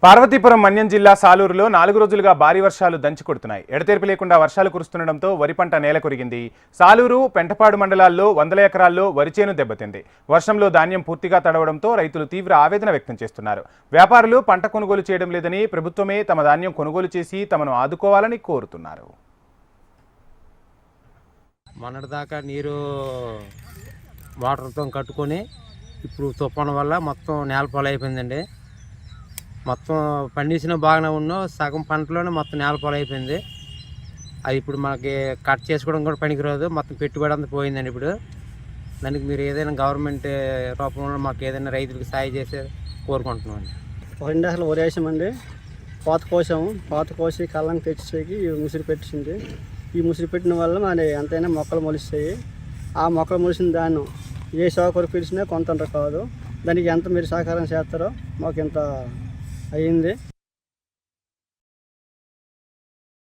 పార్వతీపురం మన్యం జిల్లా సాలూరులో 4 రోజులుగా భారీ వర్షాలు దంచుకొడుతున్నాయి. ఎడతెరిపి లేకుండా వర్షాలు కురుస్తుండటంతో వరి పంట నేలకొరిగింది. సాలూరు, పెంటపాడు మండలాల్లో వందల ఎకరాల్లో వరి చేను దెబ్బతింది. వర్షంలో ధాన్యం పూర్తిగా తడవడంతో రైతులు తీవ్ర ఆవేదన వ్యక్తం చేస్తున్నారు. వ్యాపారులు పంట కొనుగోలు చేయడం లేదని, ప్రభుత్వమే తమ ధాన్యం కొనుగోలు చేసి తమను ఆదుకోవాలని కోరుతున్నారు. మొన్నటిదాకా నీరు వాటర్తో కట్టుకొని ఇప్పుడు తుఫాను వల్ల మొత్తం నేలపాలు అయిపోయిందండి. మొత్తం పండించిన బాగానే ఉన్నాం, సగం పంటలోనే మొత్తం నేలపాలు అయిపోయింది. అది ఇప్పుడు మనకి కట్ చేసుకోవడం కూడా పనికిరాదు, మొత్తం పెట్టుబడి అంతా పోయిందండి. ఇప్పుడు దానికి మీరు ఏదైనా గవర్నమెంట్ రూపంలో మాకు ఏదైనా రైతులకు సాయం చేసి కోరుకుంటున్నామండి. 2 ఎకరాలు వరేసామండి. కోత కోసాము, కోత కోసి కళ్ళని తెచ్చేకి ముసిరి పెట్టింది. ఈ ముసిరి పెట్టిన వల్ల మరి ఎంతైనా మొక్కలు మొలుస్తాయి. ఆ మొక్కలు మొలిసిన దాన్ని ఏ సౌకర్యం పిలిచినా కొంత కాదు. దానికి ఎంత మీరు సహకారం చేస్తారో మాకు ఇంత అయ్యింది.